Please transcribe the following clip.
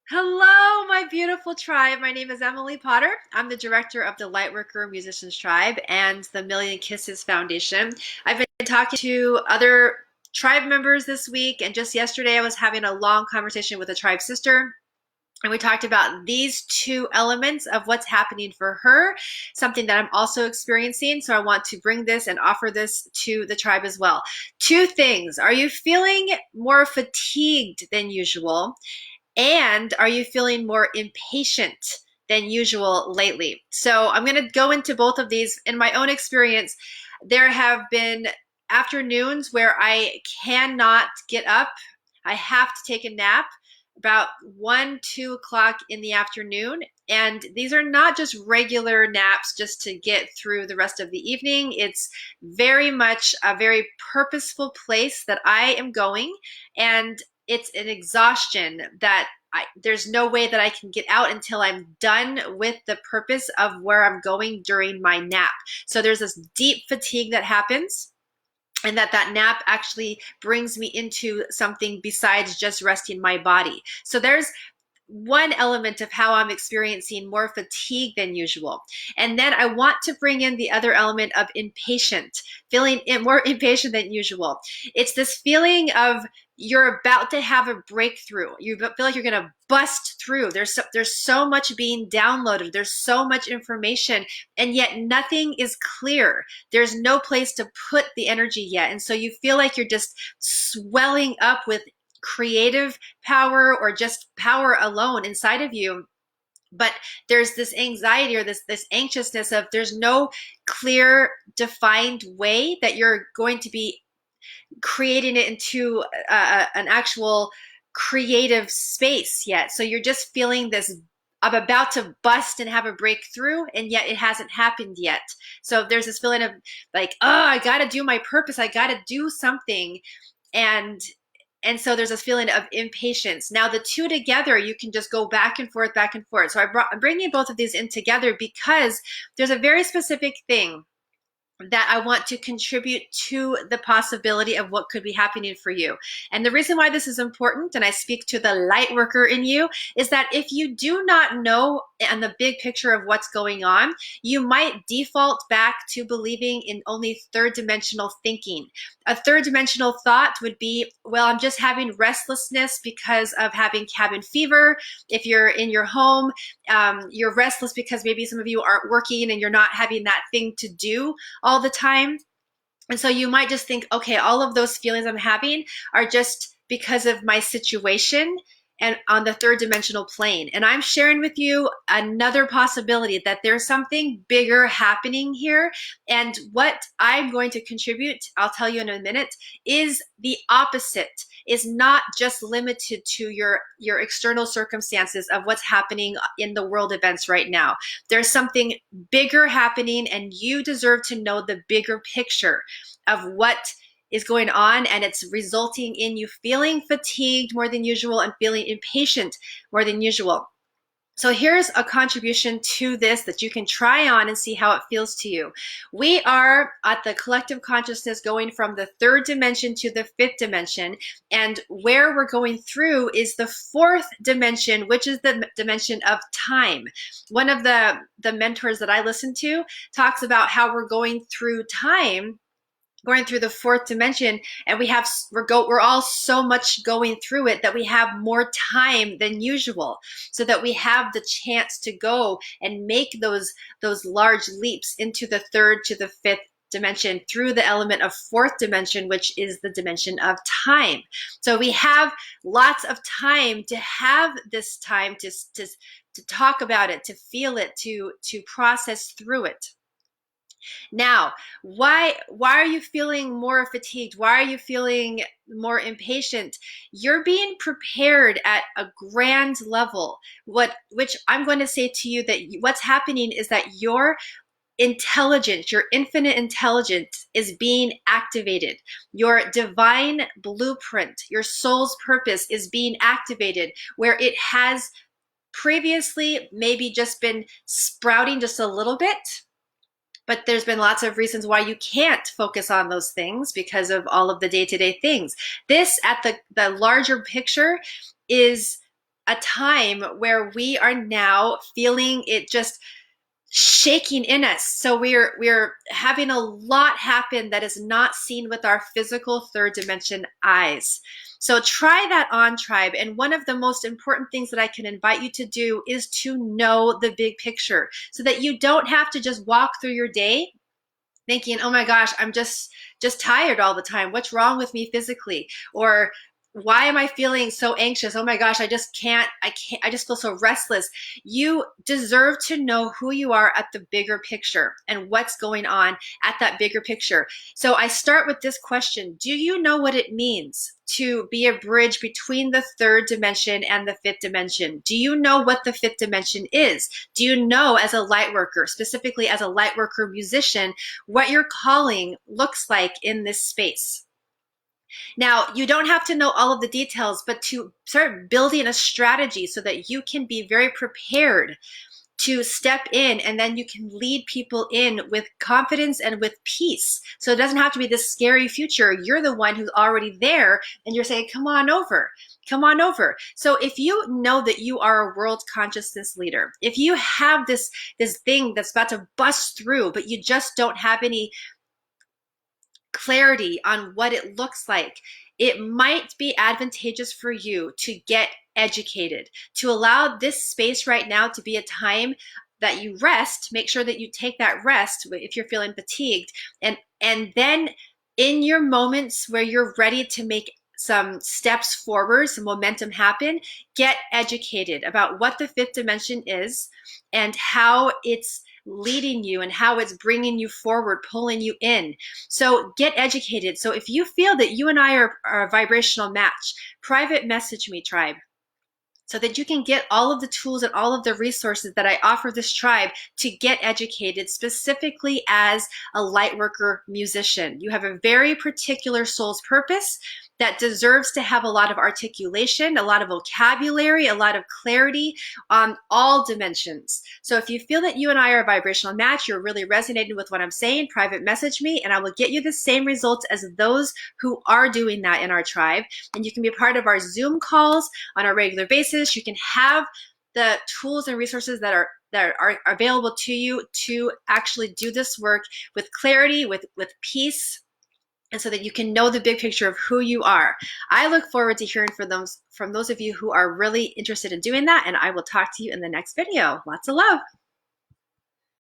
Hello, my beautiful tribe. My name is Emily Potter. I'm the director of the Lightworker Musicians Tribe and the Million Kisses Foundation. I've been talking to other tribe members this week, and just yesterday I was having a long conversation with a tribe sister. And we talked about these two elements of what's happening for her, something that I'm also experiencing. So I want to bring this and offer this to the tribe as well. Two things. Are you feeling more fatigued than usual? And are you feeling more impatient than usual lately? So I'm going to go into both of these. In my own experience, there have been afternoons where I cannot get up. I have to take a nap about 1, 2 o'clock in the afternoon. And these are not just regular naps just to get through the rest of the evening. It's very much a very purposeful place that I am going. And it's an exhaustion that there's no way that I can get out until I'm done with the purpose of where I'm going during my nap. So there's this deep fatigue that happens, and that nap actually brings me into something besides just resting my body. So there's one element of how I'm experiencing more fatigue than usual. And then I want to bring in the other element of impatient, feeling more impatient than usual. It's this feeling of you're about to have a breakthrough. You feel like you're going to bust through. There's so much being downloaded. There's so much information, and yet nothing is clear. There's no place to put the energy yet. And so you feel like you're just swelling up with creative power or just power alone inside of you. But there's this anxiety or this anxiousness of there's no clear defined way that you're going to be creating it into an actual creative space yet. So you're just feeling this, I'm about to bust and have a breakthrough, and yet it hasn't happened yet. So there's this feeling of like, oh, I got to do my purpose. I got to do something. And so there's this feeling of impatience. Now the two together, you can just go back and forth, back and forth. So I'm bringing both of these in together because there's a very specific thing that I want to contribute to the possibility of what could be happening for you. And the reason why this is important, and I speak to the light worker in you, is that if you do not know and the big picture of what's going on, you might default back to believing in only third dimensional thinking. A third dimensional thought would be, well, I'm just having restlessness because of having cabin fever. If you're in your home, you're restless because maybe some of you aren't working and you're not having that thing to do all the time. And so you might just think, okay, all of those feelings I'm having are just because of my situation and on the third dimensional plane. And I'm sharing with you another possibility that there's something bigger happening here. And what I'm going to contribute, I'll tell you in a minute, is the opposite, is not just limited to your external circumstances of what's happening in the world events right now. There's something bigger happening, and you deserve to know the bigger picture of what is going on, and it's resulting in you feeling fatigued more than usual and feeling impatient more than usual. So here's a contribution to this that you can try on and see how it feels to you. We are at the collective consciousness going from the third dimension to the fifth dimension. And where we're going through is the fourth dimension, which is the dimension of time. One of the mentors that I listen to talks about how we're going through time, going through the fourth dimension, and we're all so much going through it that we have more time than usual, so that we have the chance to go and make those large leaps into the third to the fifth dimension through the element of fourth dimension, which is the dimension of time. So we have lots of time to have this time to talk about it, to feel it, to process through it. Now, why are you feeling more fatigued? Why are you feeling more impatient? You're being prepared at a grand level. Which I'm going to say to you that what's happening is that your intelligence, your infinite intelligence is being activated. Your divine blueprint, your soul's purpose is being activated where it has previously maybe just been sprouting just a little bit, but there's been lots of reasons why you can't focus on those things because of all of the day-to-day things. This, at the larger picture, is a time where we are now feeling it just shaking in us. So we're having a lot happen that is not seen with our physical third dimension eyes. So try that on, tribe. And one of the most important things that I can invite you to do is to know the big picture so that you don't have to just walk through your day thinking, oh my gosh, I'm just tired all the time. What's wrong with me physically? Or why am I feeling so anxious? Oh my gosh, I just feel so restless. You deserve to know who you are at the bigger picture and what's going on at that bigger picture. So I start with this question. Do you know what it means to be a bridge between the third dimension and the fifth dimension? Do you know what the fifth dimension is? Do you know, as a light worker, specifically as a light worker musician, what your calling looks like in this space? Now, you don't have to know all of the details, but to start building a strategy so that you can be very prepared to step in, and then you can lead people in with confidence and with peace. So it doesn't have to be this scary future. You're the one who's already there, and you're saying, come on over. Come on over. So if you know that you are a world consciousness leader, if you have this thing that's about to bust through, but you just don't have any clarity on what it looks like, it might be advantageous for you to get educated, to allow this space right now to be a time that you rest. Make sure that you take that rest if you're feeling fatigued, and then in your moments where you're ready to make some steps forward, some momentum happen, get educated about what the fifth dimension is and how it's leading you and how it's bringing you forward, pulling you in. So get educated. So if you feel that you and I are a vibrational match, private message me, tribe, so that you can get all of the tools and all of the resources that I offer this tribe to get educated, specifically as a lightworker musician. You have a very particular soul's purpose that deserves to have a lot of articulation, a lot of vocabulary, a lot of clarity on all dimensions. So if you feel that you and I are a vibrational match, you're really resonating with what I'm saying, private message me, and I will get you the same results as those who are doing that in our tribe. And you can be part of our Zoom calls on a regular basis. You can have the tools and resources that are available to you to actually do this work with clarity, with peace, and so that you can know the big picture of who you are. I look forward to hearing from those of you who are really interested in doing that, and I will talk to you in the next video. Lots of love.